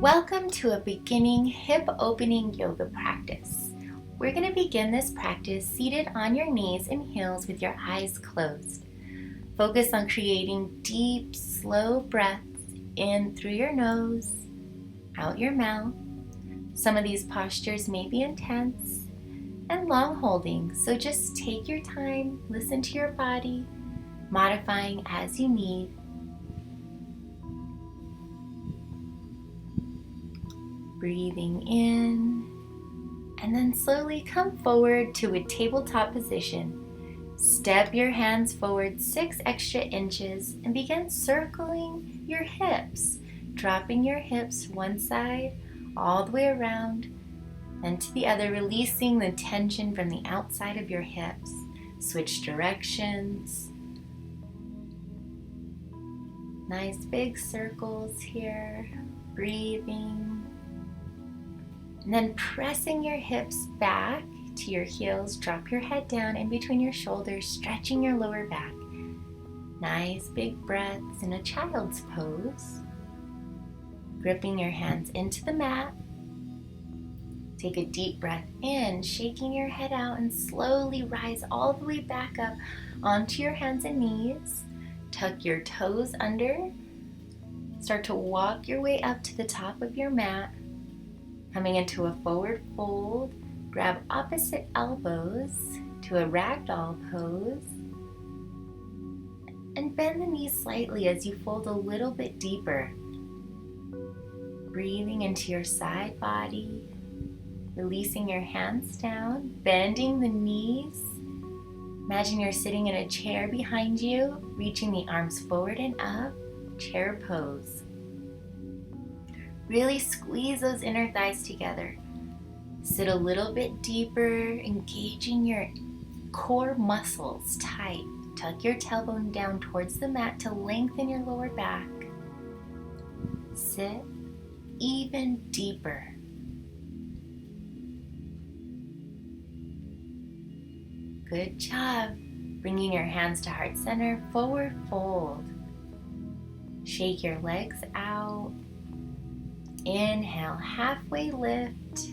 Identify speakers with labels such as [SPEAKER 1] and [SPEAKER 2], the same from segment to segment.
[SPEAKER 1] Welcome to a beginning hip opening yoga practice. We're going to begin this practice seated on your knees and heels with your eyes closed. Focus on creating deep, slow breaths in through your nose, out your mouth. Some of these postures may be intense and long holding, so just take your time, listen to your body, modifying as you need. Breathing in, and then slowly come forward to a tabletop position. Step your hands forward 6 extra inches and begin circling your hips, dropping your hips one side all the way around and to the other, releasing the tension from the outside of your hips. Switch directions. Nice big circles here. Breathing. And then pressing your hips back to your heels, drop your head down in between your shoulders, stretching your lower back. Nice big breaths in a child's pose. Gripping your hands into the mat. Take a deep breath in, shaking your head out, and slowly rise all the way back up onto your hands and knees. Tuck your toes under. Start to walk your way up to the top of your mat. Coming into a forward fold, grab opposite elbows to a ragdoll pose. And bend the knees slightly as you fold a little bit deeper. Breathing into your side body, releasing your hands down, bending the knees. Imagine you're sitting in a chair behind you, reaching the arms forward and up, chair pose. Really squeeze those inner thighs together. Sit a little bit deeper, engaging your core muscles tight. Tuck your tailbone down towards the mat to lengthen your lower back. Sit even deeper. Good job. Bringing your hands to heart center, forward fold. Shake your legs out. Inhale, halfway lift.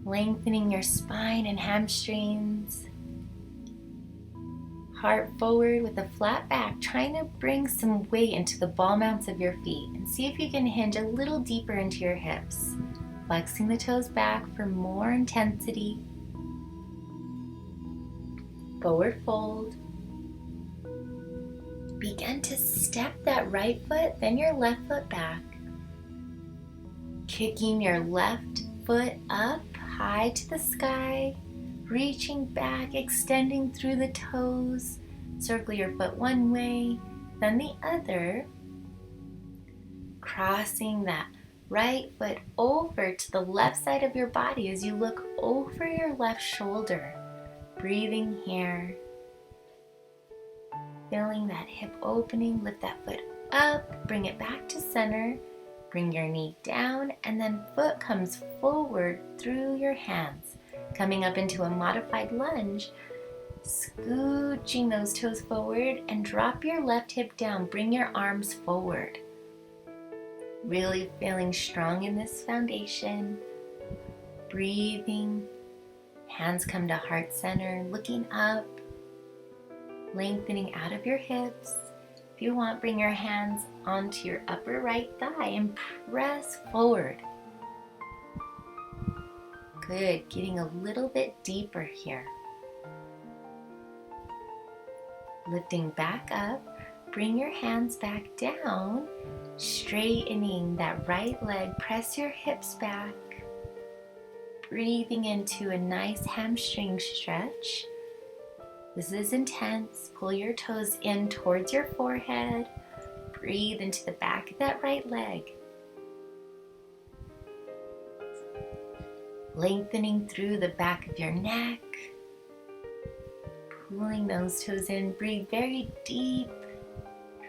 [SPEAKER 1] Lengthening your spine and hamstrings. Heart forward with a flat back, trying to bring some weight into the ball mounts of your feet. And see if you can hinge a little deeper into your hips. Flexing the toes back for more intensity. Forward fold. Begin to step that right foot, then your left foot back. Kicking your left foot up high to the sky. Reaching back, extending through the toes. Circle your foot one way, then the other. Crossing that right foot over to the left side of your body as you look over your left shoulder. Breathing here. Feeling that hip opening, lift that foot up, bring it back to center, bring your knee down, and then foot comes forward through your hands. Coming up into a modified lunge, scooching those toes forward and drop your left hip down, bring your arms forward. Really feeling strong in this foundation. Breathing, hands come to heart center, looking up. Lengthening out of your hips. If you want, bring your hands onto your upper right thigh and press forward. Good, getting a little bit deeper here. Lifting back up, bring your hands back down, straightening that right leg, press your hips back. Breathing into a nice hamstring stretch. This is intense. Pull your toes in towards your forehead. Breathe into the back of that right leg. Lengthening through the back of your neck. Pulling those toes in. Breathe very deep.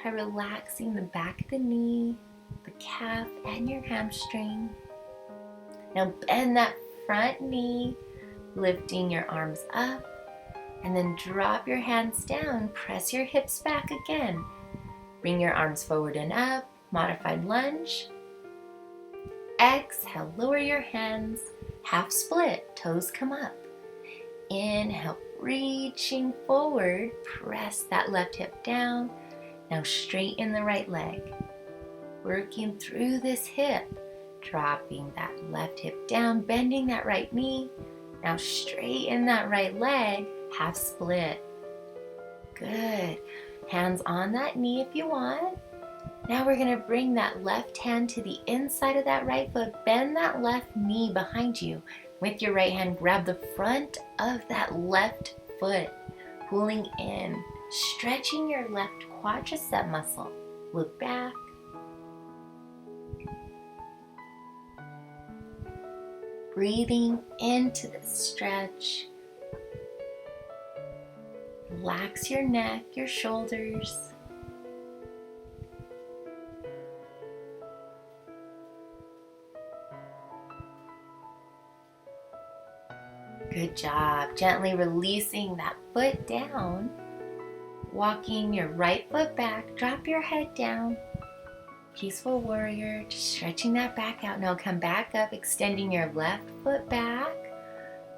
[SPEAKER 1] Try relaxing the back of the knee, the calf, and your hamstring. Now bend that front knee, lifting your arms up. And then drop your hands down, press your hips back again. Bring your arms forward and up, Modified lunge. Exhale, lower your hands, half split, toes come up. Inhale, reaching forward, press that left hip down. Now straighten the right leg. Working through this hip, dropping that left hip down, bending that right knee. Now straighten that right leg, half split. Good. Hands on that knee if you want. Now we're going to bring that left hand to the inside of that right foot. Bend that left knee behind you. With your right hand, grab the front of that left foot, pulling in, stretching your left quadricep muscle. Look back. Breathing into the stretch. Relax your neck, your shoulders. Good job. Gently releasing that foot down. Walking your right foot back. Drop your head down. Peaceful warrior. Just stretching that back out. Now come back up, extending your left foot back.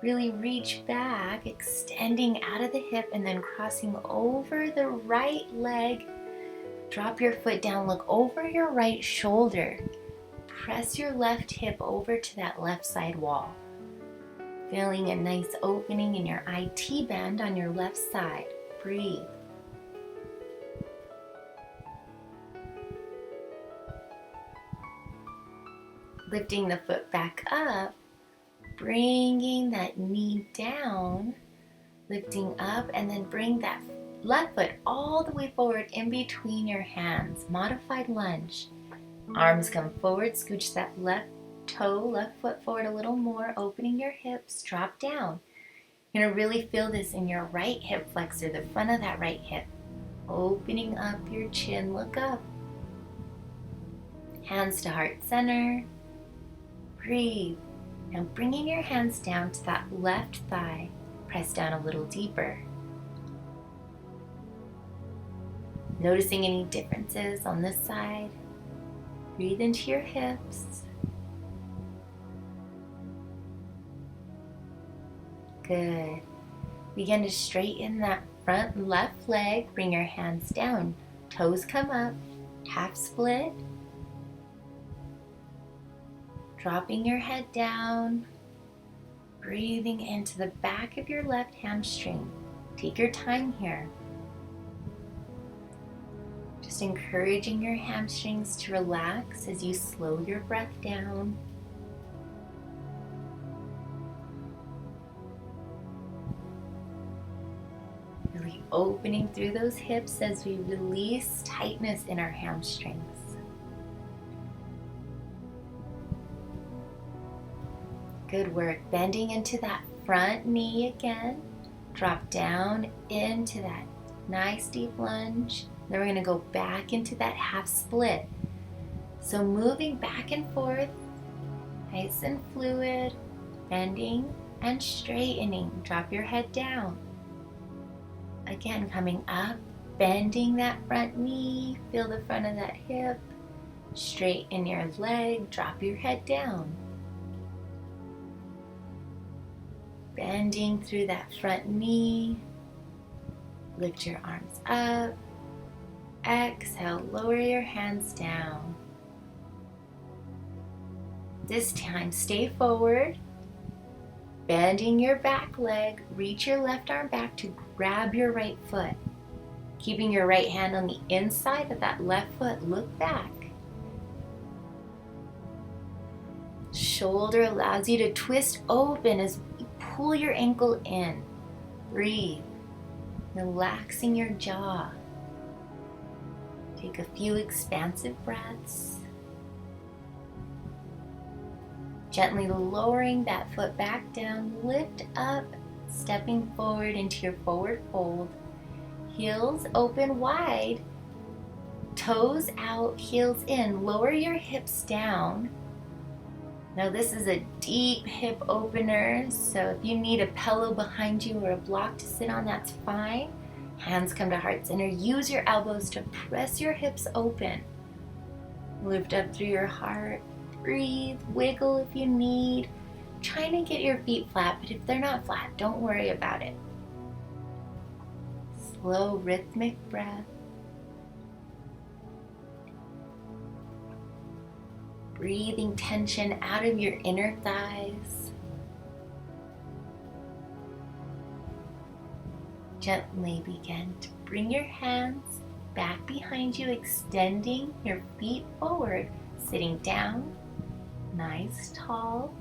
[SPEAKER 1] Really reach back, extending out of the hip and then crossing over the right leg. Drop your foot down. Look over your right shoulder. Press your left hip over to that left side wall. Feeling a nice opening in your IT band on your left side. Breathe. Lifting the foot back up, bringing that knee down, lifting up, and then bring that left foot all the way forward in between your hands. Modified lunge. Arms come forward, scooch that left foot forward a little more, opening your hips, drop down. You're going to really feel this in your right hip flexor, the front of that right hip. Opening up your chin, look up. Hands to heart center. Breathe. Now bringing your hands down to that left thigh, press down a little deeper. Noticing any differences on this side. Breathe into your hips. Good. Begin to straighten that front left leg. Bring your hands down. Toes come up. Half split. Dropping your head down. Breathing into the back of your left hamstring. Take your time here. Just encouraging your hamstrings to relax as you slow your breath down. Really opening through those hips as we release tightness in our hamstrings. Good work. Bending into that front knee again. Drop down into that nice deep lunge. Then we're going to go back into that half split. So moving back and forth, nice and fluid, bending and straightening. Drop your head down. Again, coming up, bending that front knee, feel the front of that hip, straighten your leg, drop your head down. Bending through that front knee, lift your arms up, exhale, lower your hands down. This time, stay forward, bending your back leg, reach your left arm back to grab your right foot. Keeping your right hand on the inside of that left foot, look back. Shoulder allows you to twist open as you pull your ankle in. Breathe, relaxing your jaw. Take a few expansive breaths. Gently lowering that foot back down, lift up, stepping forward into your forward fold. Heels open wide, toes out, heels in. Lower your hips down. Now this is a deep hip opener, so if you need a pillow behind you or a block to sit on, that's fine. Hands come to heart center. Use your elbows to press your hips open. Lift up through your heart. Breathe, wiggle if you need. Trying to get your feet flat, but if they're not flat, don't worry about it. Slow, rhythmic breath. Breathing tension out of your inner thighs. Gently begin to bring your hands back behind you, extending your feet forward, sitting down, nice, tall,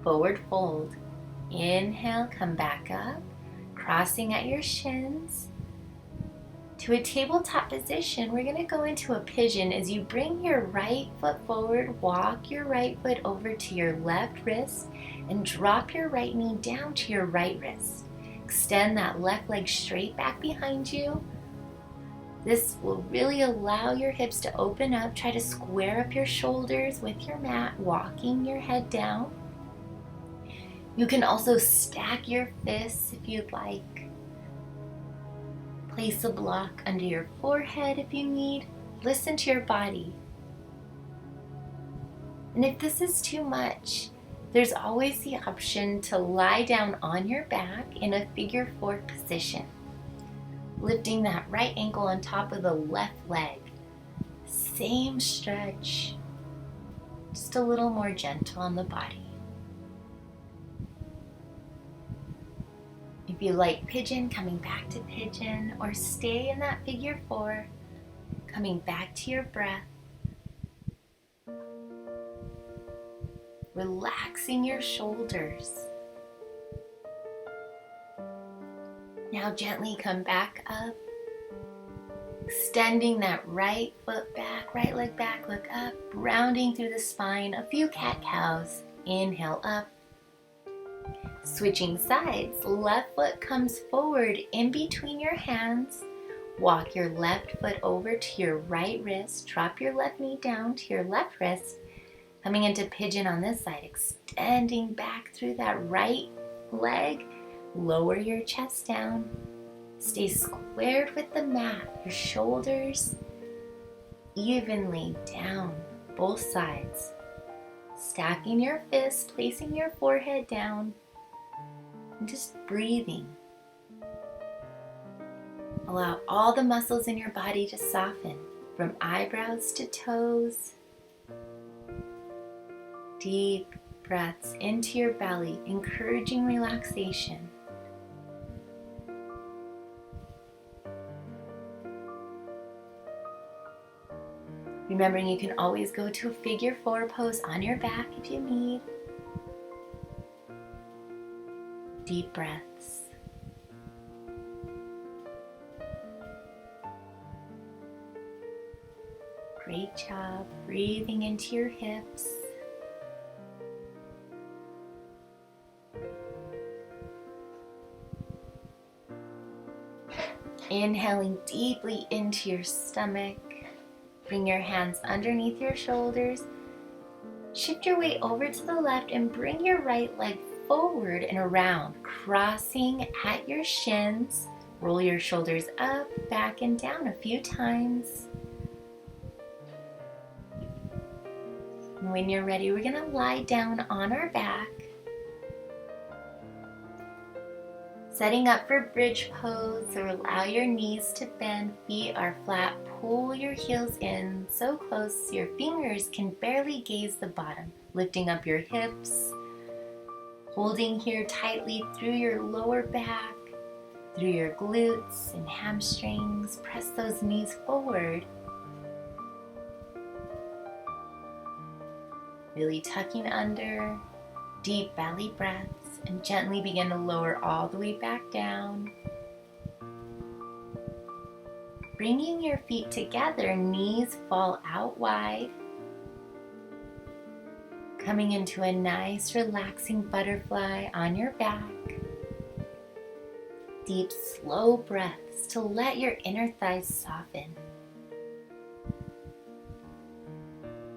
[SPEAKER 1] forward fold. Inhale, come back up, crossing at your shins. To a tabletop position, we're going to go into a pigeon. As you bring your right foot forward, walk your right foot over to your left wrist and drop your right knee down to your right wrist. Extend that left leg straight back behind you. This will really allow your hips to open up. Try to square up your shoulders with your mat, walking your head down. You can also stack your fists if you'd like. Place a block under your forehead if you need. Listen to your body. And if this is too much, there's always the option to lie down on your back in a figure four position, lifting that right ankle on top of the left leg. Same stretch, just a little more gentle on the body. If you like pigeon, coming back to pigeon, or stay in that figure four, coming back to your breath. Relaxing your shoulders. Now gently come back up, extending that right foot back, right leg back, look up, rounding through the spine, a few cat-cows. Inhale up. Switching sides, left foot comes forward in between your hands. Walk your left foot over to your right wrist. Drop your left knee down to your left wrist. Coming into pigeon on this side, extending back through that right leg. Lower your chest down. Stay squared with the mat. Your shoulders evenly down both sides. Stacking your fists, placing your forehead down. And just breathing. Allow all the muscles in your body to soften from eyebrows to toes. Deep breaths into your belly, encouraging relaxation. Remembering you can always go to a figure four pose on your back if you need. Deep breaths. Great job breathing into your hips. Inhaling deeply into your stomach. Bring your hands underneath your shoulders. Shift your weight over to the left and bring your right leg forward and around, crossing at your shins. Roll your shoulders up, back, and down a few times. And when you're ready, we're going to lie down on our back. Setting up for bridge pose, so allow your knees to bend, feet are flat, pull your heels in so close your fingers can barely gaze the bottom, lifting up your hips, holding here tightly through your lower back, through your glutes and hamstrings. Press those knees forward. Really tucking under, deep belly breaths, and gently begin to lower all the way back down. Bringing your feet together, knees fall out wide. Coming into a nice relaxing butterfly on your back. Deep, slow breaths to let your inner thighs soften.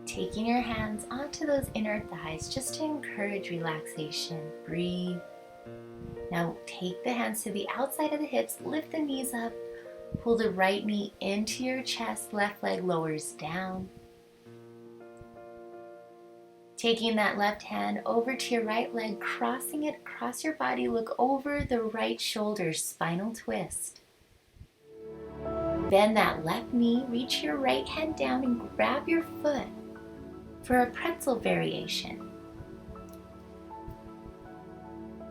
[SPEAKER 1] Taking your hands onto those inner thighs just to encourage relaxation. Breathe. Now take the hands to the outside of the hips, lift the knees up, pull the right knee into your chest, left leg lowers down. Taking that left hand over to your right leg, crossing it across your body, look over the right shoulder, spinal twist. Bend that left knee, reach your right hand down and grab your foot for a pretzel variation.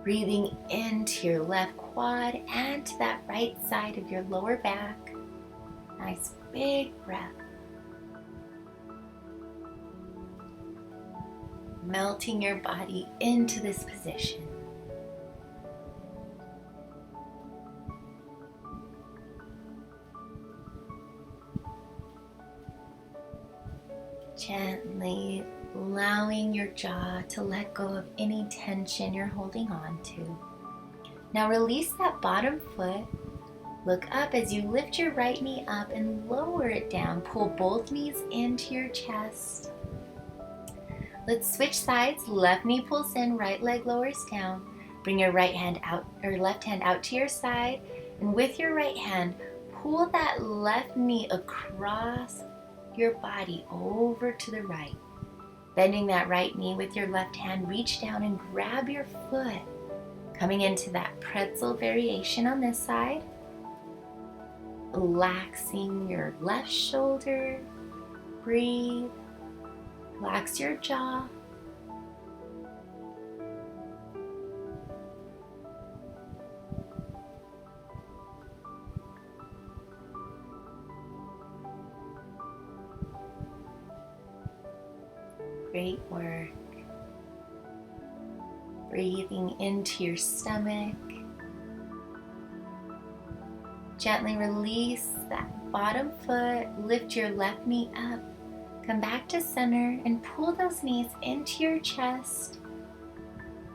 [SPEAKER 1] Breathing into your left quad and to that right side of your lower back. Nice big breath. Melting your body into this position. Gently allowing your jaw to let go of any tension you're holding on to. Now release that bottom foot. Look up as you lift your right knee up and lower it down. Pull both knees into your chest. Let's switch sides. Left knee pulls in, right leg lowers down. Bring your right hand out or left hand out to your side, and with your right hand, pull that left knee across your body over to the right. Bending that right knee with your left hand, reach down and grab your foot. Coming into that pretzel variation on this side. Relaxing your left shoulder. Breathe. Relax your jaw. Great work. Breathing into your stomach. Gently release that bottom foot. Lift your left knee up. Come back to center and pull those knees into your chest.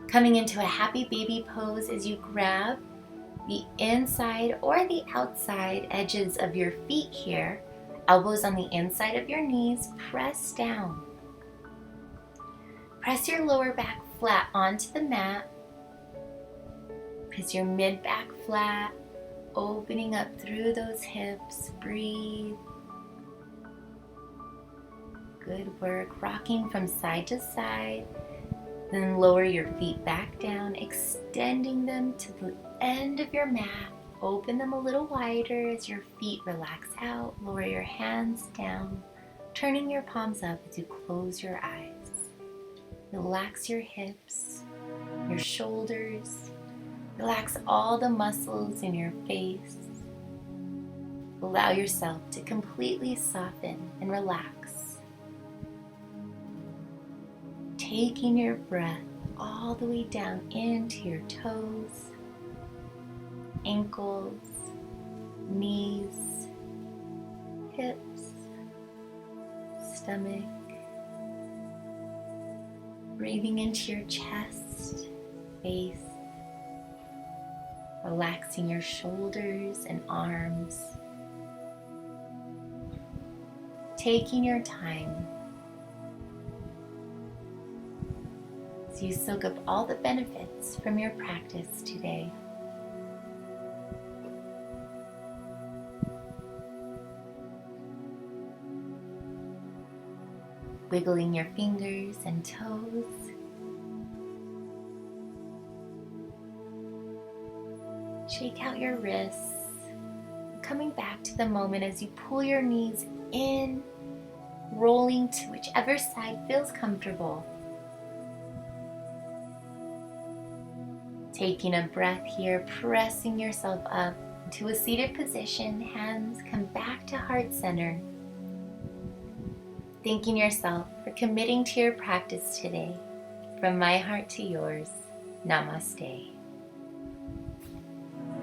[SPEAKER 1] Coming into a happy baby pose as you grab the inside or the outside edges of your feet here. Elbows on the inside of your knees. Press down. Press your lower back flat onto the mat. Press your mid back flat, opening up through those hips. Breathe. Good work. Rocking from side to side. Then lower your feet back down, extending them to the end of your mat. Open them a little wider as your feet relax out. Lower your hands down, turning your palms up as you close your eyes. Relax your hips, your shoulders. Relax all the muscles in your face. Allow yourself to completely soften and relax. Taking your breath all the way down into your toes, ankles, knees, hips, stomach. Breathing into your chest, face, relaxing your shoulders and arms. Taking your time as you soak up all the benefits from your practice today. Wiggling your fingers and toes. Shake out your wrists. Coming back to the moment as you pull your knees in, rolling to whichever side feels comfortable. Taking a breath here, pressing yourself up into a seated position. Hands come back to heart center. Thanking yourself for committing to your practice today. From my heart to yours, namaste.